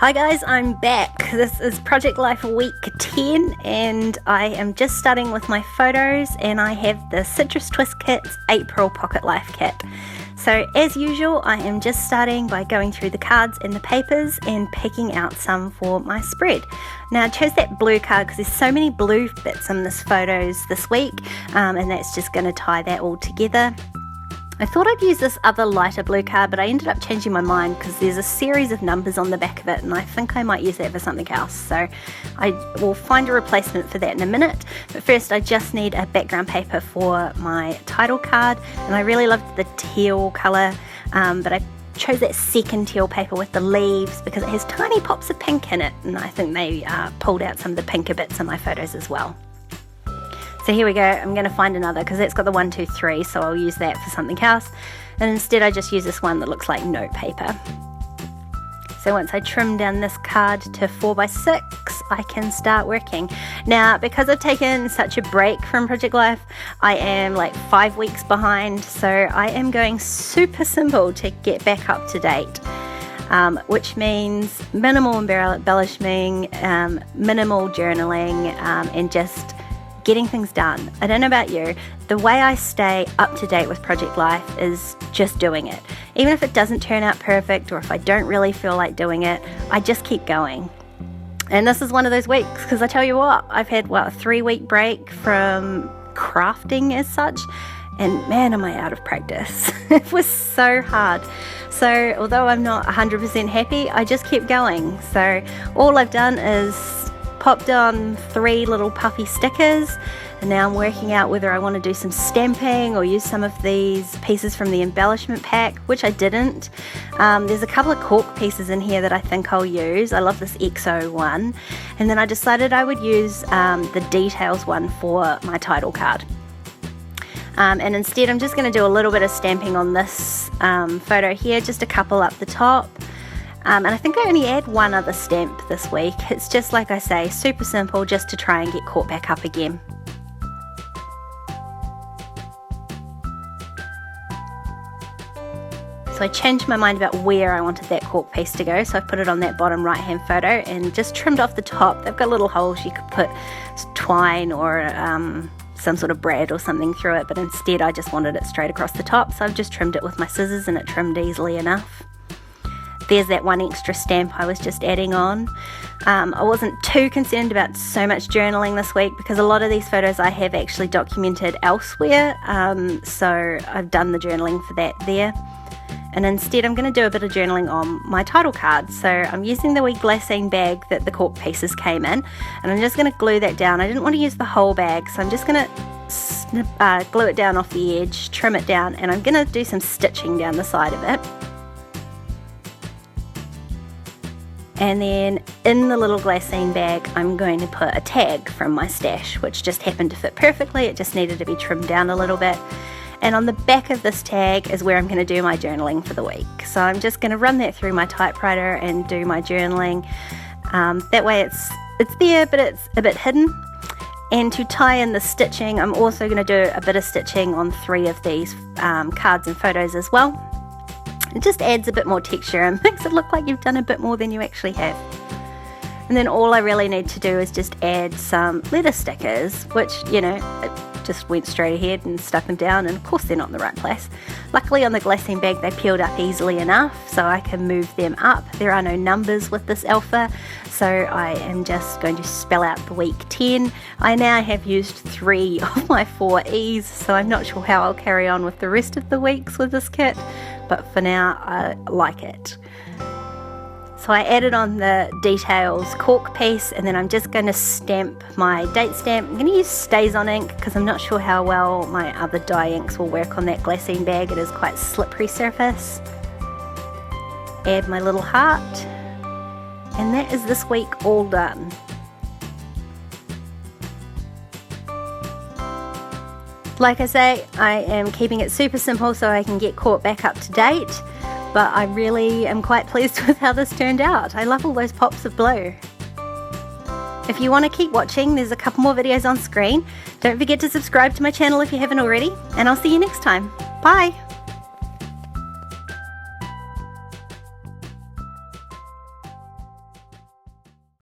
Hi guys, I'm back. This is Project Life week 10 and I am just starting with my photos, and I have the Citrus Twist Kit's April Pocket Life kit. So as usual, I am just starting by going through the cards and the papers and picking out some for my spread. Now I chose that blue card because there's so many blue bits in this photos this week, and that's just going to tie that all together. I thought I'd use this other lighter blue card, but I ended up changing my mind because there's a series of numbers on the back of it, and I think I might use that for something else. So I will find a replacement for that in a minute. But first I just need a background paper for my title card, and I really loved the teal colour, but I chose that second teal paper with the leaves because it has tiny pops of pink in it, and I think they pulled out some of the pinker bits in my photos as well. So here we go. I'm going to find another because that's got the 1, 2, 3, so I'll use that for something else. And instead I just use this one that looks like note paper. So once I trim down this card to 4x6, I can start working. Now, because I've taken such a break from Project Life, I am like 5 weeks behind, so I am going super simple to get back up to date. Which means minimal embellishing, minimal journaling, and just getting things done. I don't know about you, the way I stay up to date with Project Life is just doing it. Even if it doesn't turn out perfect, or if I don't really feel like doing it, I just keep going. And this is one of those weeks, because I tell you what, I've had a 3-week break from crafting as such, and man, am I out of practice. It was so hard. So although I'm not 100% happy, I just kept going. So all I've done is popped on 3 little puffy stickers, and now I'm working out whether I want to do some stamping or use some of these pieces from the embellishment pack, which I didn't. There's a couple of cork pieces in here that I think I'll use. I love this EXO one, and then I decided I would use the details one for my title card. And instead I'm just going to do a little bit of stamping on this photo here, just a couple up the top. And I think I only add one other stamp this week. It's just, like I say, super simple, just to try and get caught back up again. So I changed my mind about where I wanted that cork piece to go, so I put it on that bottom right hand photo and just trimmed off the top. They've got little holes you could put twine or some sort of brad or something through it, but instead I just wanted it straight across the top, so I've just trimmed it with my scissors and it trimmed easily enough. There's that one extra stamp I was just adding on. I wasn't too concerned about so much journaling this week because a lot of these photos I have actually documented elsewhere, so I've done the journaling for that there. And instead I'm going to do a bit of journaling on my title card. So I'm using the wee glassine bag that the cork pieces came in, and I'm just going to glue that down. I didn't want to use the whole bag, so I'm just going to glue it down off the edge, trim it down, and I'm going to do some stitching down the side of it. And then in the little glassine bag, I'm going to put a tag from my stash, which just happened to fit perfectly. It just needed to be trimmed down a little bit. And on the back of this tag is where I'm going to do my journaling for the week. So I'm just going to run that through my typewriter and do my journaling. That way it's there, but it's a bit hidden. And to tie in the stitching, I'm also going to do a bit of stitching on 3 of these cards and photos as well. It just adds a bit more texture and makes it look like you've done a bit more than you actually have. And then all I really need to do is just add some letter stickers, which, you know, it just went straight ahead and stuck them down, and of course they're not in the right place. Luckily on the glassine bag they peeled up easily enough so I can move them up. There are no numbers with this alpha, so I am just going to spell out the week 10. I now have used 3 of my 4 E's, so I'm not sure how I'll carry on with the rest of the weeks with this kit, but for now I like it. So I added on the details cork piece, and then I'm just going to stamp my date stamp. I'm going to use StazOn ink because I'm not sure how well my other dye inks will work on that glassine bag. It is quite a slippery surface. Add my little heart, and that is this week all done. Like I say, I am keeping it super simple so I can get caught back up to date. But I really am quite pleased with how this turned out. I love all those pops of blue. If you want to keep watching, there's a couple more videos on screen. Don't forget to subscribe to my channel if you haven't already, and I'll see you next time. Bye!